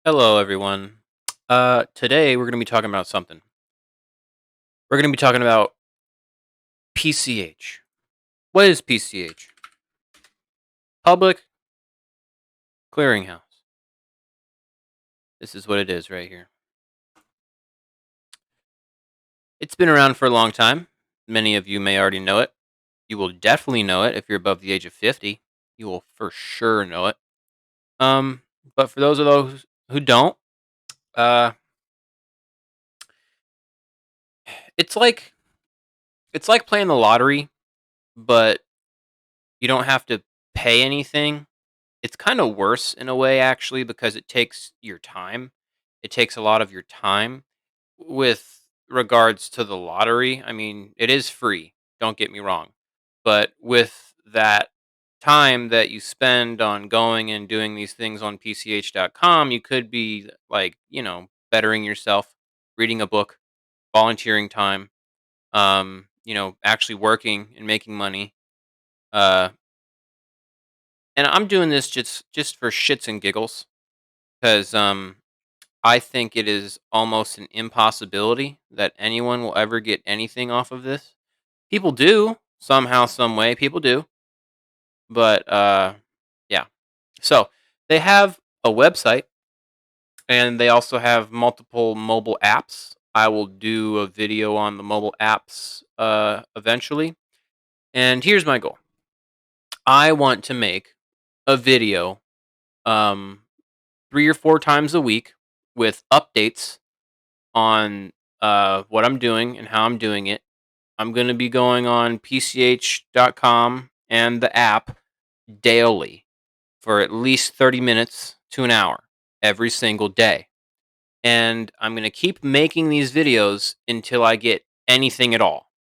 Hello, everyone. Today we're going to be talking about something. We're going to be talking about PCH. What is PCH? Public Clearinghouse. This is what it is right here. It's been around for a long time. Many of you may already know it. You will definitely know it if you're above the age of 50. You will for sure know it. Um, but for those who don't, uh, it's like it's like playing the lottery, but you don't have to pay anything. It's kinda worse in a way, actually, because it takes your time. It takes a lot of your time. With regards to the lottery, I mean, it is free, don't get me wrong, but with that time that you spend on going and doing these things on PCH.com, you could be, like, bettering yourself, reading a book, volunteering time, actually working and making money, uh, and I'm doing this just for shits and giggles. 'Cause, I think it is almost an impossibility that anyone will ever get anything off of this. People do, somehow, some way, people do, but, yeah. So, they have a website, and they also have multiple mobile apps. I will do a video on the mobile apps, eventually, and here's my goal. I want to make a video, um, 3 or 4 times a week with updates on what I'm doing and how I'm doing it. I'm going to be going on PCH.com and the app daily for at least 30 minutes to an hour every single day. And I'm going to keep making these videos until I get anything at all.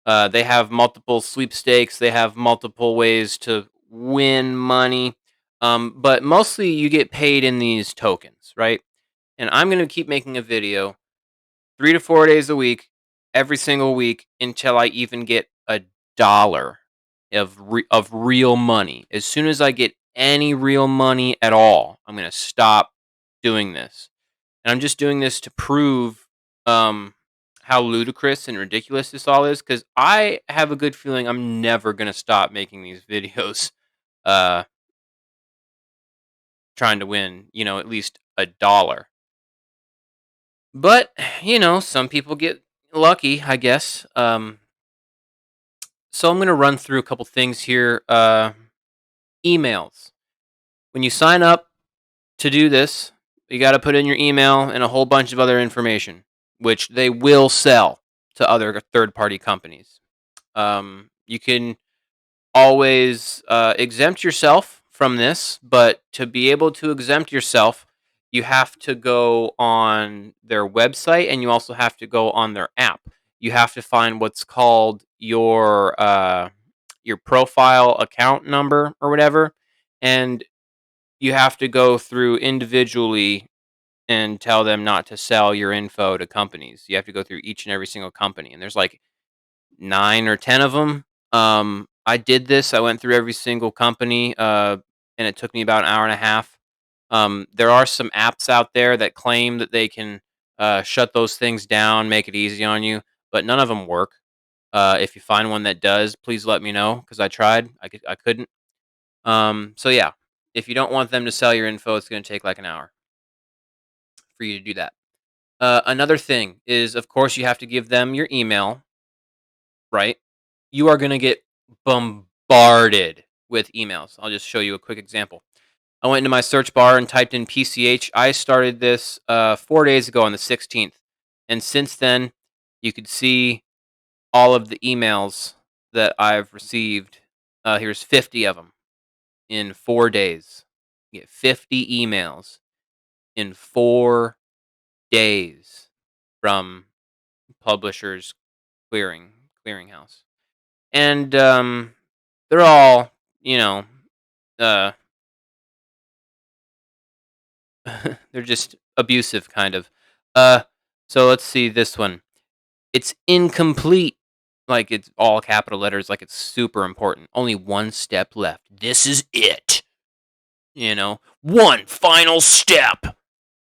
They have multiple sweepstakes, they have multiple ways to win money. But mostly you get paid in these tokens, right? And I'm going to keep making a video 3 to 4 days a week, every single week until I even get a dollar of real money. As soon as I get any real money at all, I'm gonna stop doing this. And I'm just doing this to prove, um, how ludicrous and ridiculous this all is. Because I have a good feeling I'm never gonna stop making these videos, uh, trying to win, at least a dollar. But, some people get lucky, I guess. So I'm going to run through a couple things here. Emails. When you sign up to do this, you got to put in your email and a whole bunch of other information, which they will sell to other third party companies. You can always exempt yourself from this, but to be able to exempt yourself, you have to go on their website and you also have to go on their app. You have to find what's called your profile account number or whatever, and you have to go through individually and tell them not to sell your info to companies. You have to go through each and every single company, and there's like 9 or 10 of them. I did this. I went through every single company, and it took me about an hour and a half. There are some apps out there that claim that they can shut those things down, make it easy on you, but none of them work. If you find one that does, please let me know because I tried. I couldn't. So yeah, if you don't want them to sell your info, it's going to take like an hour for you to do that. Another thing is, of course, you have to give them your email, right? You are going to get bombarded with emails. I'll just show you a quick example. I went into my search bar and typed in PCH. I started this 4 days ago on the 16th. And since then, you could see all of the emails that I've received. Here's 50 of them in 4 days. You get 50 emails in 4 days from Publishers Clearinghouse. And they're all, you know, uh, they're just abusive, kind of. Uh, so let's see this one. It's incomplete. Like it's all capital letters, like it's super important. Only one step left. This is it. One final step.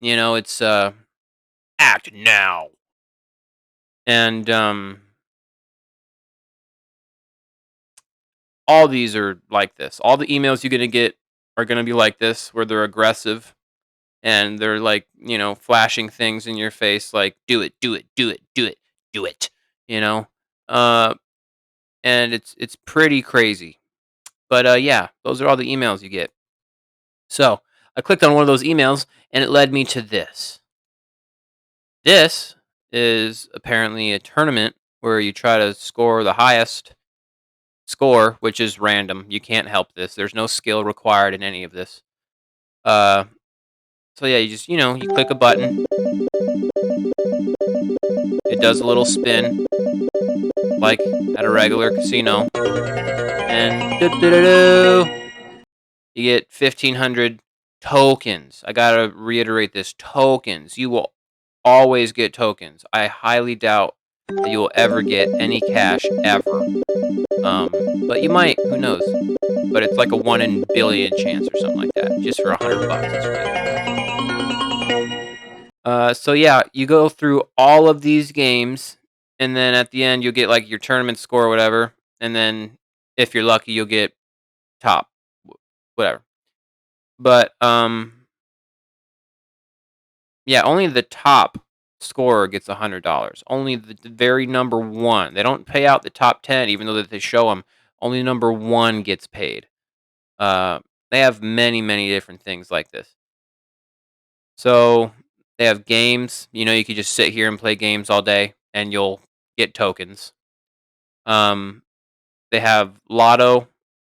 It's act now. And all these are like this. All the emails you're going to get are going to be like this, where they're aggressive and they're like, flashing things in your face like, do it, do it, do it, do it, do it, you know? Uh, and it's pretty crazy. But yeah, those are all the emails you get. So I clicked on one of those emails and it led me to this. This is apparently a tournament where you try to score the highest score, which is random. You can't help this. There's no skill required in any of this. Uh, so yeah, you just you click a button. It does a little spin, like at a regular casino, and you get 1,500 tokens. I gotta reiterate this: tokens. You will always get tokens. I highly doubt that you will ever get any cash ever. But you might. Who knows? But it's like a 1 in a billion chance or something like that, just for $100. It's ridiculous. So yeah, you go through all of these games, and then at the end you'll get like your tournament score or whatever, and then if you're lucky, you'll get top, whatever. But yeah, only the top scorer gets $100. Only the very number one. They don't pay out the top 10, even though that they show them. Only number one gets paid. Uh, they have many, many different things like this. So they have games. You could just sit here and play games all day, and you'll get tokens. Um, they have Lotto,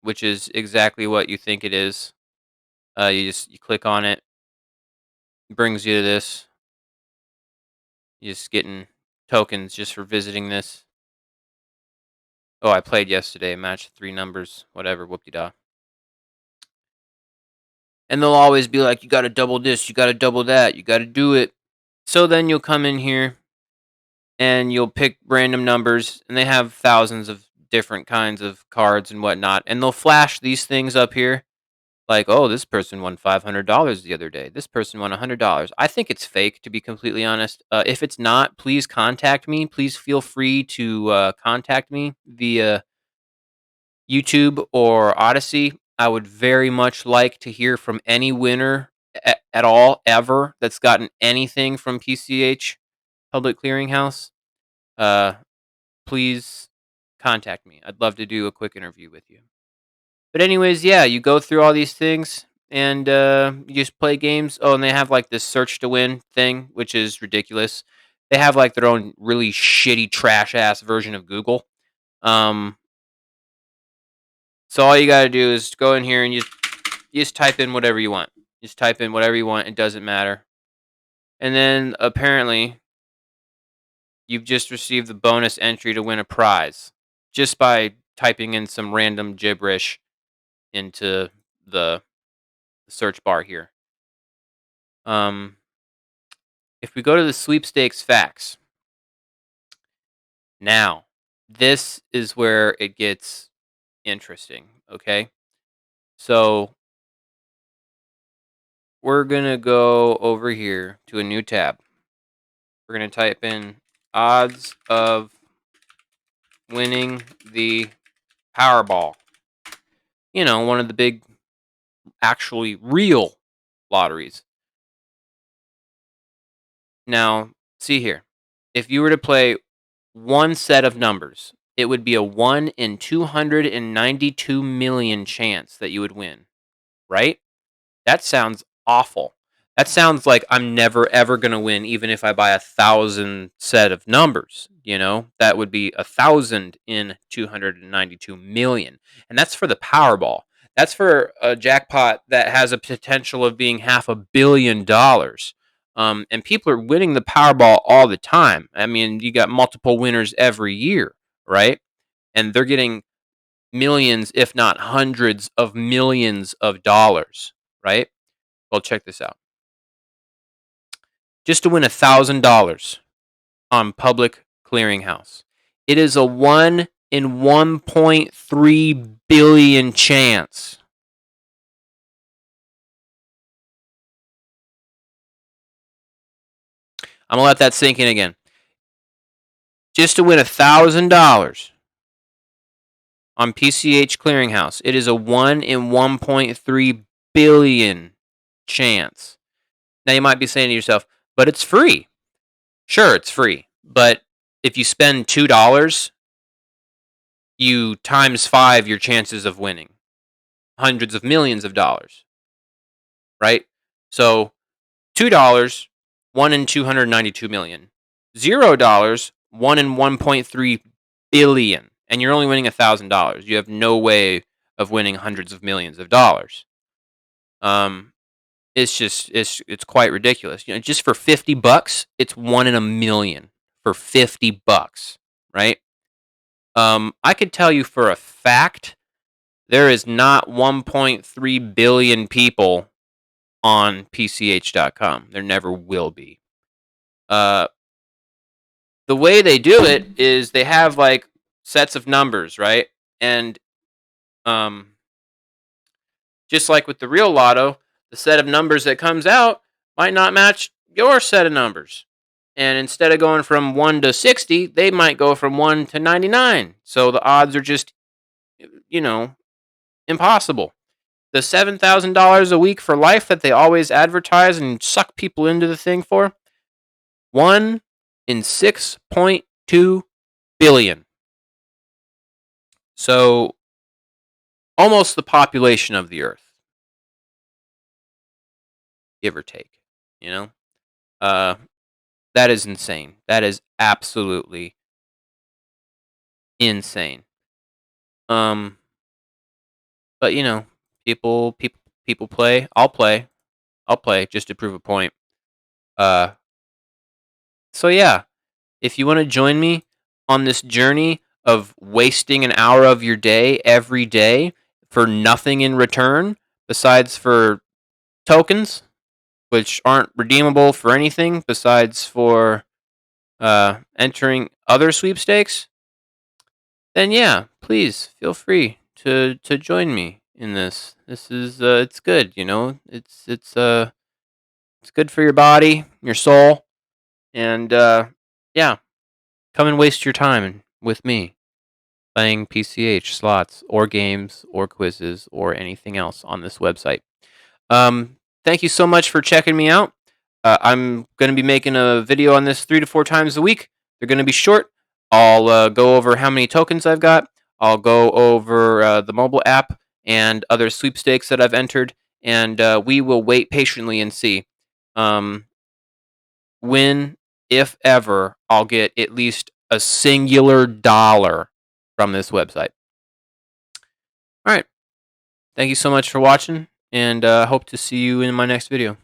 which is exactly what you think it is. You click on it, brings you to this. You're just getting tokens just for visiting this. Oh, I played yesterday. Matched 3 numbers. Whatever. Whoop-de-da. And they'll always be like, you got to double this. You got to double that. You got to do it. So then you'll come in here and you'll pick random numbers, and they have thousands of different kinds of cards and whatnot, and they'll flash these things up here, like, oh, this person won $500 the other day. This person won $100. I think it's fake, to be completely honest. If it's not, please contact me. Please feel free to contact me via YouTube or Odyssey. I would very much like to hear from any winner at all, ever, that's gotten anything from PCH Public Clearinghouse. Uh, Please contact me. I'd love to do a quick interview with you. But anyways, yeah, you go through all these things and you just play games. Oh, and they have like this search to win thing, which is ridiculous. They have like their own really shitty trash ass version of Google. Um, so all you got to do is go in here and you just type in whatever you want. Just type in whatever you want. It doesn't matter. And then apparently you've just received the bonus entry to win a prize just by typing in some random gibberish into the search bar here. Um, if we go to the Sweepstakes Facts, now this is where it gets interesting. Okay, so we're gonna go over here to a new tab. We're gonna type in odds of winning the Powerball. One of the big, actually real lotteries. Now, see here. If you were to play one set of numbers, it would be a 1 in 292 million chance that you would win, right? That sounds awful. That sounds like I'm never ever going to win, even if I buy 1,000 set of numbers. That would be 1,000 in 292 million. And that's for the Powerball. That's for a jackpot that has a potential of being $500 million. And people are winning the Powerball all the time. I mean, you got multiple winners every year, right? And they're getting millions, if not hundreds of millions of dollars, right? Well, check this out. Just to win $1,000 on Public Clearinghouse, it is a 1 in 1.3 billion chance. I'm going to let that sink in again. Just to win $1,000 on PCH Clearinghouse, it is a 1 in 1.3 billion chance. Now you might be saying to yourself, but it's free. Sure, it's free. But if you spend $2, you times 5 your chances of winning hundreds of millions of dollars. Right? So $2, 1 in 292 million. $0, 1 in 1.3 billion. And you're only winning $1,000. You have no way of winning hundreds of millions of dollars. It's quite ridiculous. Just for $50, it's 1 in a million for $50, right? I could tell you for a fact there is not 1.3 billion people on PCH.com. There never will be. The way they do it is they have like sets of numbers, right? And just like with the real lotto, the set of numbers that comes out might not match your set of numbers. And instead of going from 1 to 60, they might go from 1 to 99. So the odds are just, impossible. The $7,000 a week for life that they always advertise and suck people into the thing for, 1 in 6.2 billion. So almost the population of the Earth, give or take. That is insane. That is absolutely insane. But people play. I'll play just to prove a point. So yeah, if you want to join me on this journey of wasting an hour of your day every day for nothing in return besides for tokens, which aren't redeemable for anything besides for entering other sweepstakes, then yeah, please feel free to join me in this. This is it's good, it's good for your body, your soul, and yeah, come and waste your time with me playing PCH slots or games or quizzes or anything else on this website. Thank you so much for checking me out. I'm going to be making a video on this 3 to 4 times a week. They're going to be short. I'll go over how many tokens I've got. I'll go over the mobile app and other sweepstakes that I've entered, and we will wait patiently and see when, if ever, I'll get at least a singular dollar from this website. All right. Thank you so much for watching, and hope to see you in my next video.